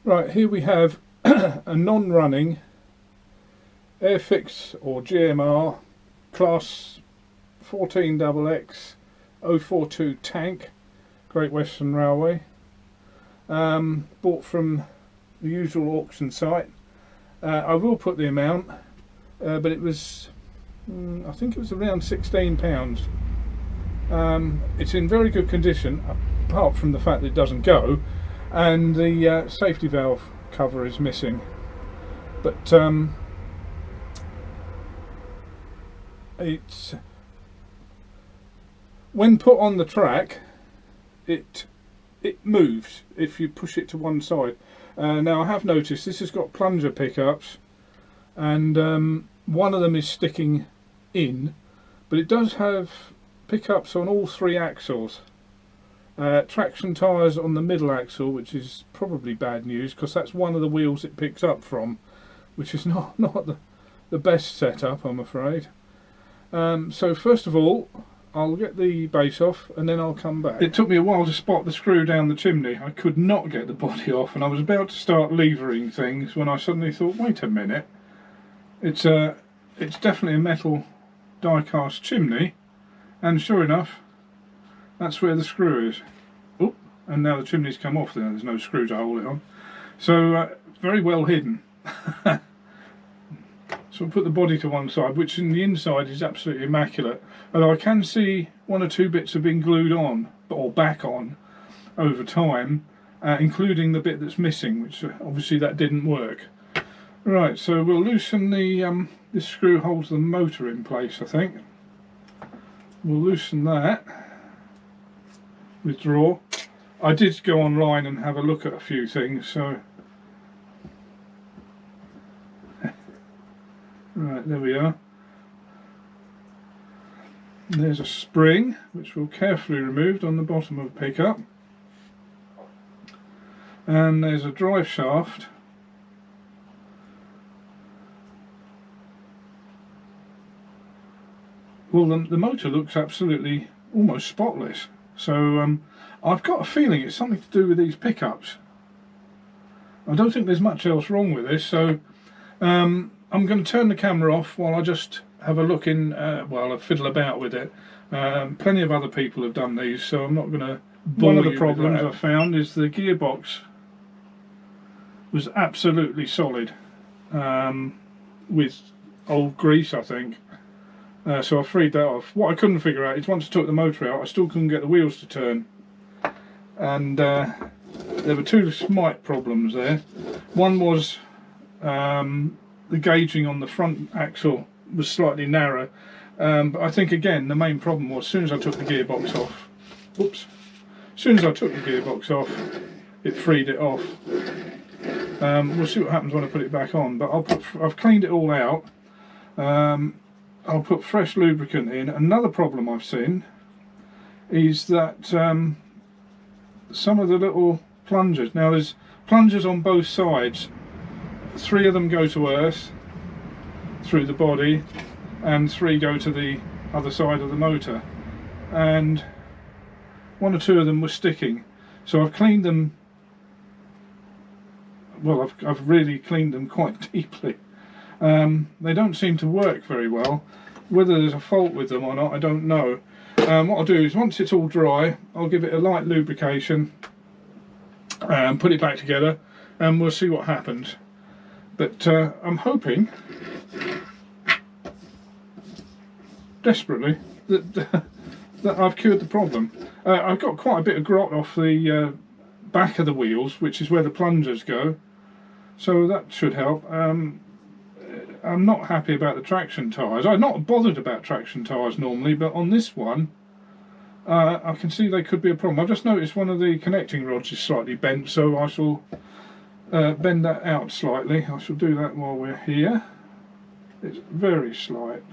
Right, here we have a non-running Airfix or GMR class 14XX 042 tank, Great Western Railway, bought from the usual auction site. I will put the amount, but it was, I think it was around £16. It's in very good condition, apart from the fact that it doesn't go, and the safety valve cover is missing. But it's, when put on the track, it moves if you push it to one side. Now I have noticed this has got plunger pickups, and one of them is sticking in, but it does have pickups on all three axles. Traction tyres on the middle axle, which is probably bad news because that's one of the wheels it picks up from, which is not the best setup, I'm afraid. So first of all, I'll get the base off and then I'll come back. It took me a while to spot the screw down the chimney. I could not get the body off, and I was about to start levering things when I suddenly thought, wait a minute, it's definitely a metal die-cast chimney, and sure enough, that's where the screw is. Oop, and now the chimney's come off there, there's no screw to hold it on. So very well hidden. So I'll put the body to one side, which in the inside is absolutely immaculate, although I can see one or two bits have been glued on, or back on, over time, including the bit that's missing, which obviously that didn't work. Right, so we'll loosen the, this screw holds the motor in place, I think. We'll loosen that. Withdraw. I did go online and have a look at a few things, so right, there we are. There's a spring which we'll carefully remove on the bottom of the pickup, and there's a drive shaft. Well, the motor looks absolutely almost spotless. So I've got a feeling it's something to do with these pickups. I don't think there's much else wrong with this, so I'm going to turn the camera off while I just have a look in, while I fiddle about with it. Plenty of other people have done these, so I'm not going to bore you. One of the problems I found is the gearbox was absolutely solid, with old grease, I think. So I freed that off. What I couldn't figure out is once I took the motor out, I still couldn't get the wheels to turn. And there were two slight problems there. One was the gauging on the front axle was slightly narrow. But I think again the main problem was as soon as I took the gearbox off, whoops, as soon as I took the gearbox off, it freed it off. We'll see what happens when I put it back on, but I've cleaned it all out. I'll put fresh lubricant in. Another problem I've seen is that some of the little plungers, now there's plungers on both sides, 3 of them go to earth through the body and 3 go to the other side of the motor, and 1 or 2 of them were sticking, so I've cleaned them, well I've really cleaned them quite deeply. They don't seem to work very well. Whether there's a fault with them or not, I don't know. What I'll do is once it's all dry, I'll give it a light lubrication and put it back together, and we'll see what happens. But I'm hoping desperately that I've cured the problem. I've got quite a bit of grot off the back of the wheels, which is where the plungers go, so that should help. I'm not happy about the traction tyres. I'm not bothered about traction tyres normally, but on this one I can see they could be a problem. I've just noticed one of the connecting rods is slightly bent, so I shall bend that out slightly. I shall do that while we're here. It's very slight.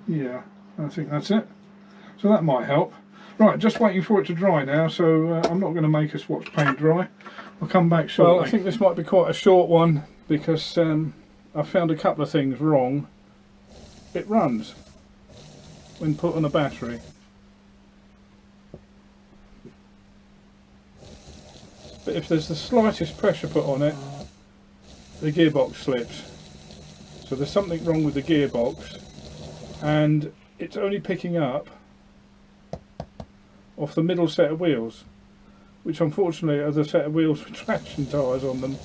Yeah, I think that's it. So that might help. Right, just waiting for it to dry now, so I'm not going to make us watch paint dry. I'll come back shortly. Well, I think this might be quite a short one because I found a couple of things wrong. It runs when put on a battery. but if there's the slightest pressure put on it, the gearbox slips. So there's something wrong with the gearbox, and it's only picking up off the middle set of wheels, which unfortunately are the set of wheels with traction tyres on them.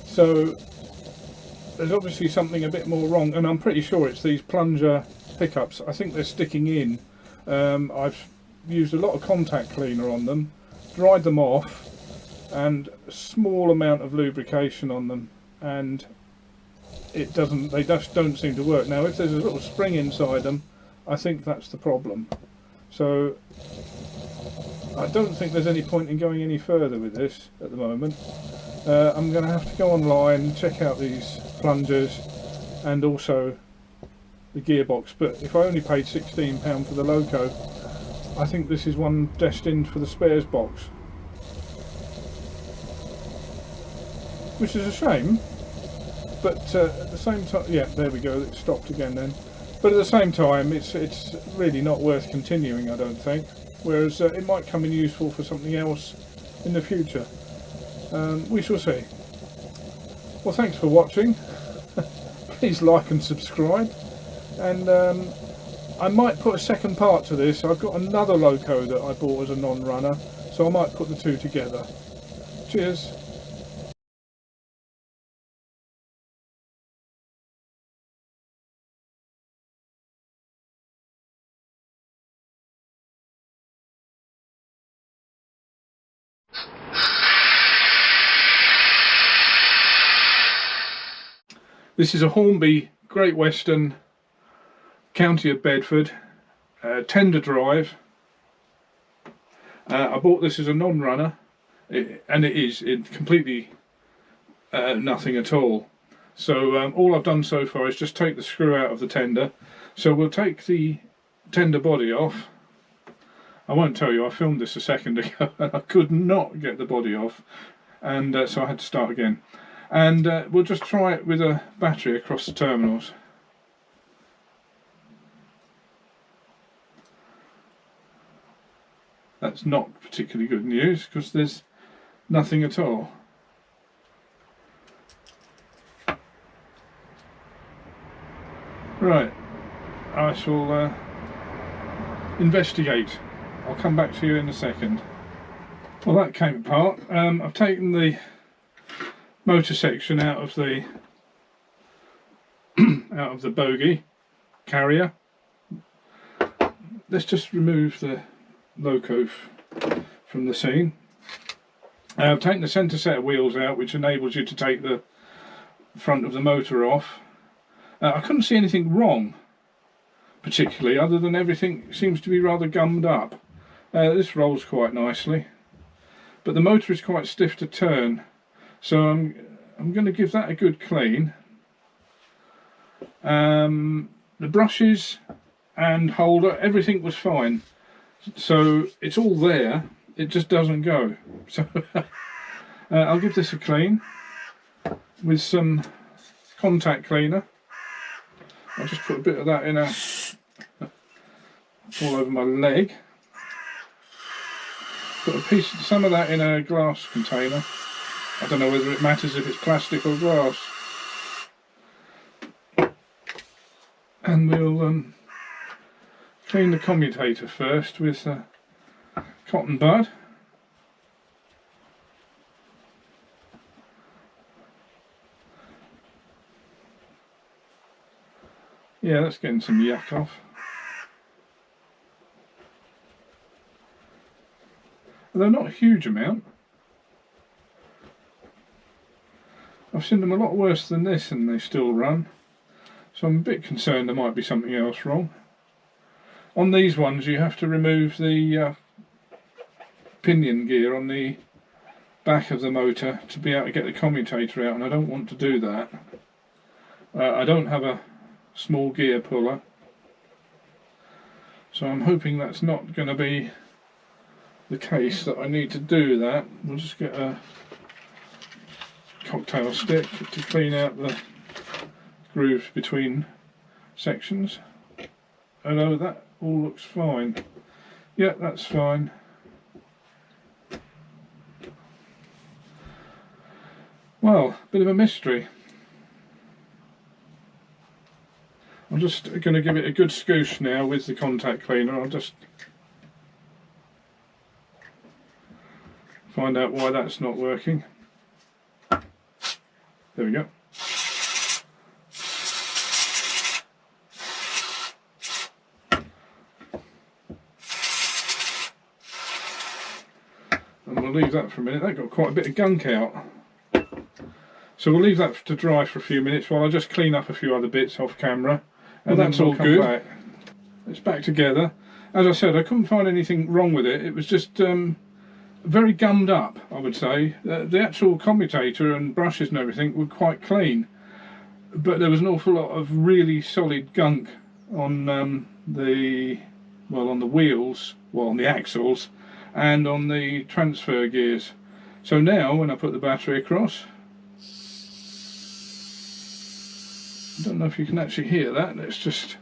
So there's obviously something a bit more wrong, and I'm pretty sure it's these plunger pickups. I think they're sticking in. I've used a lot of contact cleaner on them, dried them off, and a small amount of lubrication on them, and they just don't seem to work. Now if there's a little spring inside them, I think that's the problem. So I don't think there's any point in going any further with this at the moment. I'm going to have to go online, check out these plungers and also the gearbox, but if I only paid £16 for the loco, I think this is one destined for the spares box, which is a shame. But at the same time, yeah, there we go, it stopped again then. But at the same time, it's really not worth continuing, I don't think. Whereas it might come in useful for something else in the future. We shall see. Well, thanks for watching. Please like and subscribe. And I might put a second part to this. I've got another loco that I bought as a non-runner, so I might put the two together. Cheers. This is a Hornby Great Western, County of Bedford, tender drive. I bought this as a non-runner, and it's completely nothing at all. So all I've done so far is just take the screw out of the tender. So we'll take the tender body off. I won't tell you, I filmed this a second ago and I could not get the body off, and so I had to start again. And we'll just try it with a battery across the terminals. That's not particularly good news because there's nothing at all. Right, I shall investigate. I'll come back to you in a second. Well, that came apart. I've taken the motor section out of the bogie carrier. Let's just remove the loco from the scene. I've taken the centre set of wheels out, which enables you to take the front of the motor off. I couldn't see anything wrong particularly, other than everything seems to be rather gummed up. This rolls quite nicely, but the motor is quite stiff to turn. So I'm going to give that a good clean. The brushes and holder, everything was fine. So it's all there, it just doesn't go. So I'll give this a clean with some contact cleaner. I'll just put a bit of that in all over my leg. Put some of that in a glass container. I don't know whether it matters if it's plastic or glass. And we'll clean the commutator first with cotton bud. Yeah, that's getting some yuck off. Although not a huge amount. I've seen them a lot worse than this and they still run. So I'm a bit concerned there might be something else wrong. On these ones you have to remove the pinion gear on the back of the motor to be able to get the commutator out, and I don't want to do that. I don't have a small gear puller, so I'm hoping that's not going to be the case that I need to do that. We'll just get a cocktail stick to clean out the grooves between sections. Although that all looks fine. Yeah, that's fine. Well, bit of a mystery. I'm just going to give it a good scoosh now with the contact cleaner. I'll just find out why that's not working. There we go. And we'll leave that for a minute. That got quite a bit of gunk out. So we'll leave that to dry for a few minutes while I just clean up a few other bits off camera. And well, that's all good. Back. It's back together. As I said, I couldn't find anything wrong with it. It was just very gummed up, I would say. The actual commutator and brushes and everything were quite clean, but there was an awful lot of really solid gunk on on the wheels, well, on the axles, and on the transfer gears. So now, when I put the battery across, I don't know if you can actually hear that. Let's just.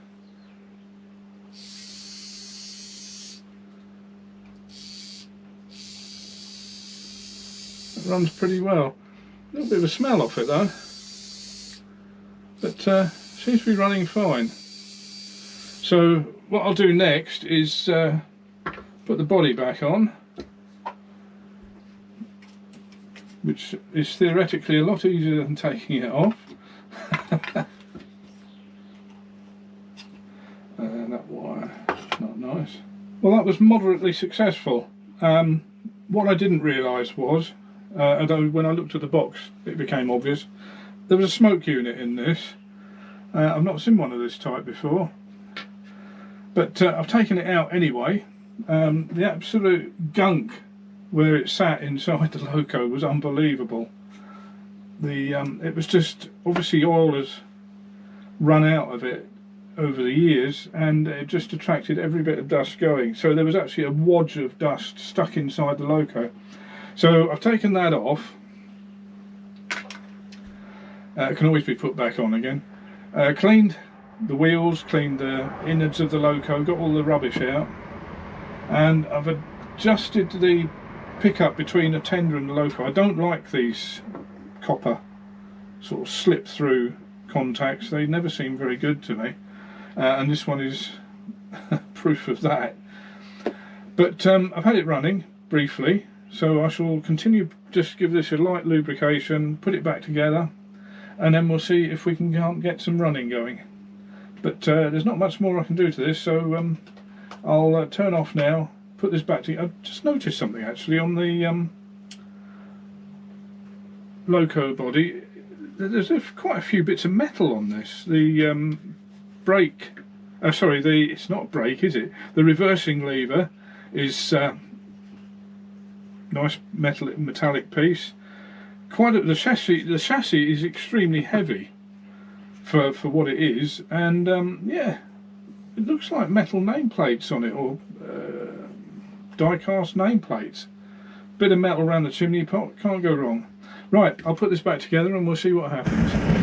It runs pretty well. A little bit of a smell off it though, but seems to be running fine. So what I'll do next is put the body back on, which is theoretically a lot easier than taking it off. That wire, not nice. Well, that was moderately successful. What I didn't realise was, although when I looked at the box it became obvious, there was a smoke unit in this. I've not seen one of this type before, but I've taken it out anyway. The absolute gunk where it sat inside the loco was unbelievable. It was just, obviously oil has run out of it over the years, and it just attracted every bit of dust going. So there was actually a wodge of dust stuck inside the loco. So I've taken that off. It can always be put back on again. Cleaned the wheels, cleaned the innards of the loco, got all the rubbish out, and I've adjusted the pickup between the tender and the loco. I don't like these copper sort of slip through contacts. They never seem very good to me, and this one is proof of that. But I've had it running briefly, so I shall continue, just give this a light lubrication, put it back together, and then we'll see if we can get some running going. But there's not much more I can do to this, so I'll turn off now, put this back together. I've just noticed something actually on the loco body. There's quite a few bits of metal on this. The brake, sorry, it's not brake, is it? The reversing lever is nice metallic piece. The chassis is extremely heavy for what it is, and yeah, it looks like metal nameplates on it, or die-cast nameplates. Bit of metal around the chimney pot, can't go wrong. Right, I'll put this back together and we'll see what happens.